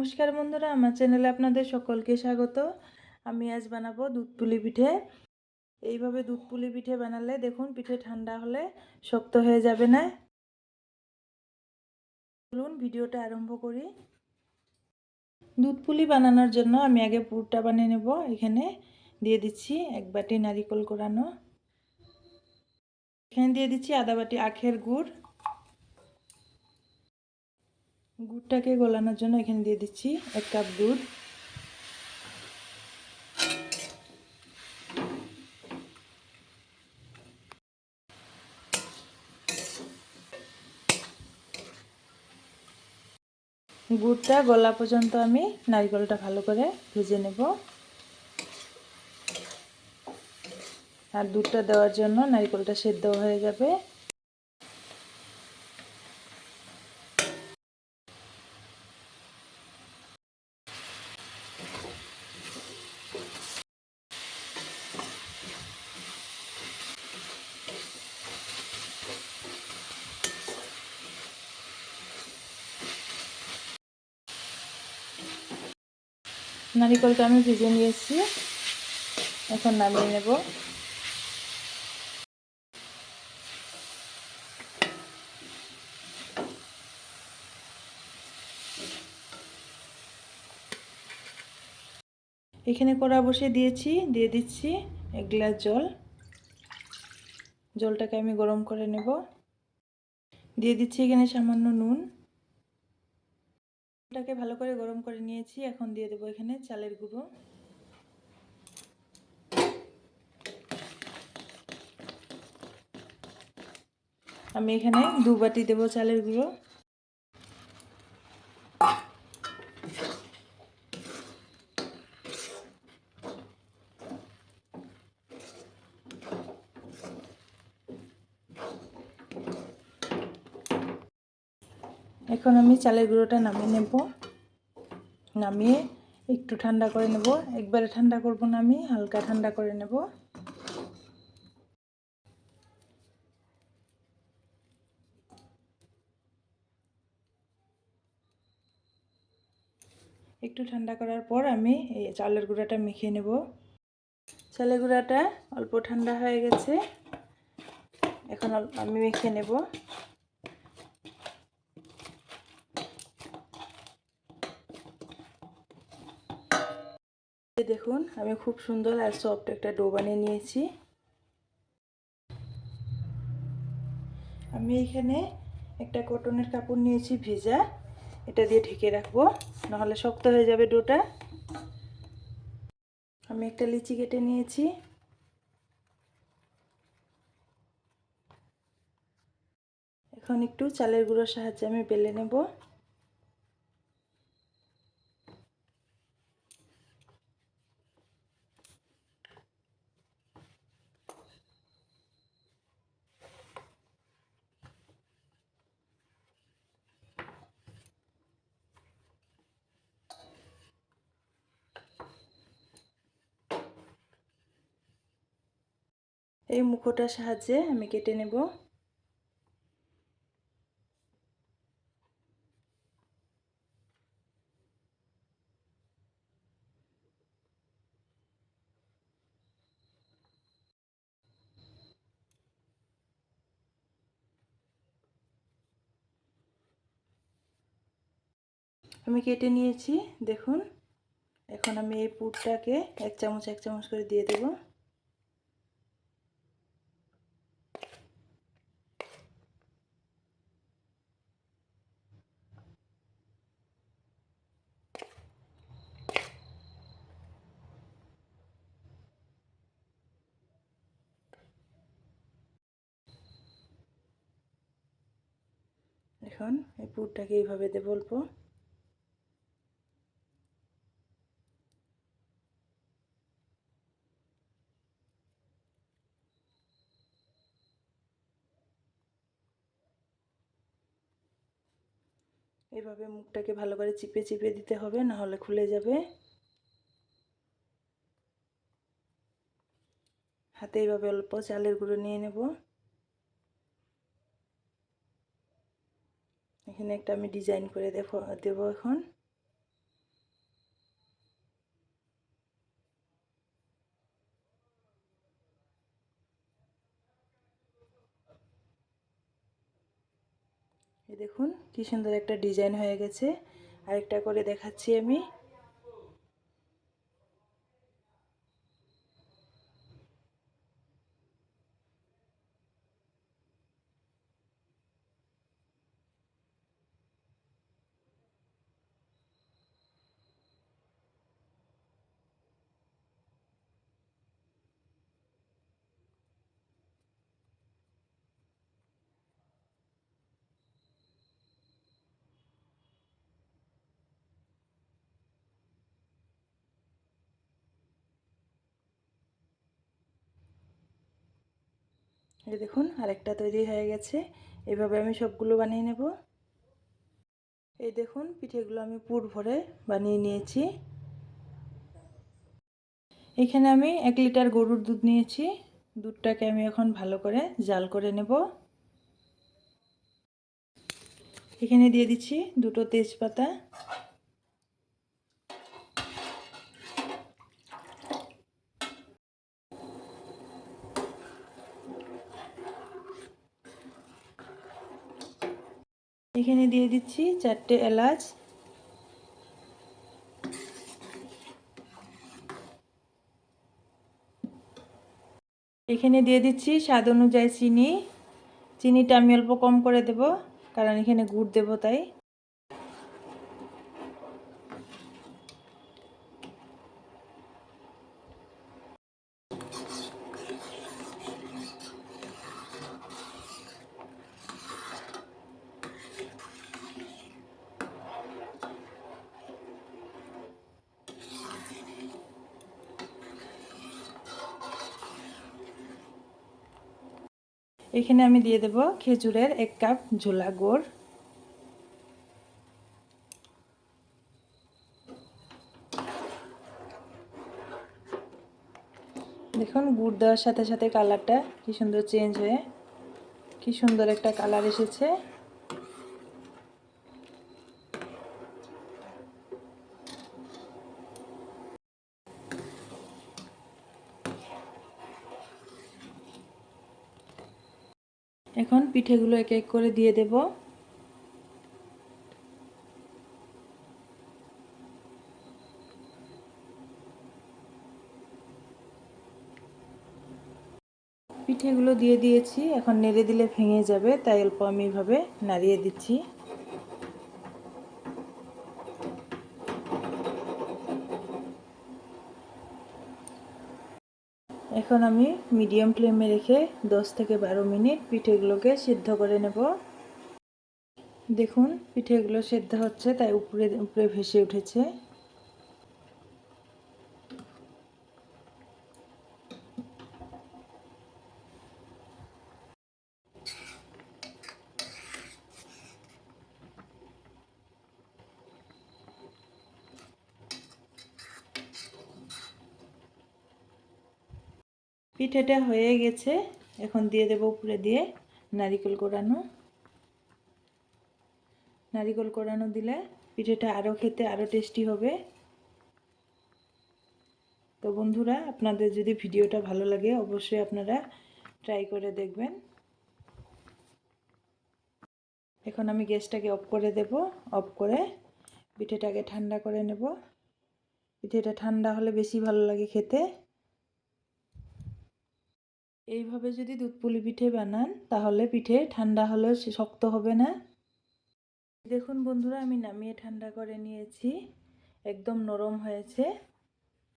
নমস্কার বন্ধুরা, আমার চ্যানেলে আপনাদের সকলকে স্বাগত। আমি আজ বানাবো দুধ পুলি পিঠে। এইভাবে দুধ পুলি পিঠে বানালে দেখুন পিঠে ঠান্ডা হলে শক্ত হয়ে যাবে না। চলুন ভিডিওটা আরম্ভ করি। দুধ পুলি বানানোর জন্য আমি আগে পুরটা বানিয়ে নেব। এখানে দিয়ে দিচ্ছি 1 বাটি নারকেল কোরানো, এখানে দিয়ে দিচ্ছি আধা বাটি আখের গুড়। গুড়টাকে গলানোর জন্য এখানে দিয়ে দিচ্ছি 1 কাপ দুধ। গুড়টা গলা পর্যন্ত আমি নারকেলটা ভালো করে ভেজে নেব। আর দুধটা দেওয়ার জন্য নারকেলটা সেদ্ধ হয়ে যাবে। নারকেলটা আমি ভেজে নিয়েছি, এখন নামিয়ে নেব। এখানে কড়া বসিয়ে দিয়েছি, দিয়ে দিচ্ছি 1 গ্লাস জল। জলটাকে আমি গরম করে নেব। দিয়ে দিচ্ছি এখানে সামান্য নুন। জলটাকে ভালো করে গরম করে নিয়েছি, এখন দিয়ে দেবো এখানে চালের গুঁড়ো। আমি এখানে 2 বাটি দেবো চালের গুঁড়ো। এখন আমি চালের গুঁড়োটা নামিয়ে নেব। নামিয়ে একটু ঠান্ডা করে নেব। একবারে ঠান্ডা করব না, আমি হালকা ঠান্ডা করে নেব। একটু ঠান্ডা করার পর আমি এই চালের গুঁড়াটা মেখে নেব। চালের গুঁড়াটা অল্প ঠান্ডা হয়ে গেছে, এখন আমি মেখে নেব। দেখুন আমি খুব সুন্দর আর সফট একটা ডো বানিয়ে নিয়েছি। আমি এখানে একটা কটনের কাপড় নিয়েছি ভেজা, এটা দিয়ে ঢেকে রাখবো, নাহলে শক্ত হয়ে যাবে ডোটা। আমি একটা লিচি কেটে নিয়েছি। এখন একটু চালের গুঁড়োর সাহায্যে আমি বেলে নেব। এই মুখোটার সাহায্যে আমি কেটে নেব। আমি কেটে নিয়েছি দেখুন। এখন আমি এই পুরটাকে 1 চামচ 1 চামচ করে দিয়ে দেব। এখন এই পুরটাকে এইভাবে দেব অল্প। এইভাবে মুখটাকে ভালো করে চিপে চিপে দিতে হবে, না হলে খুলে যাবে। হাতে এইভাবে অল্প চালের গুঁড়ো নিয়ে নেব। এখানে একটা আমি ডিজাইন করে দেব এখন। এই দেখুন কি সুন্দর একটা ডিজাইন হয়ে গেছে। আরেকটা করে দেখাচ্ছি আমি। এই দেখুন আরেকটা তৈরি হয়ে গেছে। এভাবে আমি সবগুলো বানিয়ে নেব। এই দেখুন পিঠেগুলো আমি পুর ভরে বানিয়ে নিয়েছি। এখানে আমি 1 লিটার গরুর দুধ নিয়েছি। দুধটাকে আমি এখন ভালো করে জাল করে নেব। এখানে দিয়ে দিচ্ছি 2টো তেজপাতা। এখানে দিয়ে দিচ্ছি 4টে এলাচ। এখানে দিয়ে দিচ্ছি স্বাদ অনুযায়ী চিনি। চিনিটা আমি অল্প কম করে দেব, কারণ এখানে গুড় দেব তাই। এখানে আমি দিয়ে দেব খেজুরের 1 কাপ ঝোলা গুড়। দেখুন গুড় দেওয়ার সাথে সাথে কালারটা কি সুন্দর চেঞ্জ হয়ে কি সুন্দর একটা কালার এসেছে। এখন পিঠেগুলো এক এক করে দিয়ে দেব। পিঠেগুলো দিয়ে দিয়েছি, এখন নেড়ে দিলে ভেঙে যাবে, তাই অল্প আমি এভাবে নাড়িয়ে দিচ্ছি। এখন আমি মিডিয়াম ফ্লেমে রেখে 10 থেকে 12 মিনিট পিঠেগুলোকে সিদ্ধ করে নেব। দেখুন পিঠেগুলো সিদ্ধ হচ্ছে, তাই উপরে উপরে ভেসে উঠেছে। পিঠেটা হয়ে গেছে, এখন দিয়ে দেব উপরে দিয়ে নারকেল কোড়ানো। নারকেল কোড়ানো দিলে পিঠেটা আরও খেতে আরও টেস্টি হবে। তো বন্ধুরা, আপনাদের যদি ভিডিওটা ভালো লাগে অবশ্যই আপনারা ট্রাই করে দেখবেন। এখন আমি গ্যাসটাকে অফ করে দেব। অফ করে পিঠেটাকে ঠান্ডা করে নেব। পিঠেটা ঠান্ডা হলে বেশি ভালো লাগে খেতে। এইভাবে যদি দুধ পুলি পিঠে বানান তাহলে পিঠে ঠান্ডা হলেও শক্ত হবে না। দেখুন বন্ধুরা, আমি নামিয়ে ঠান্ডা করে নিয়েছি, একদম নরম হয়েছে।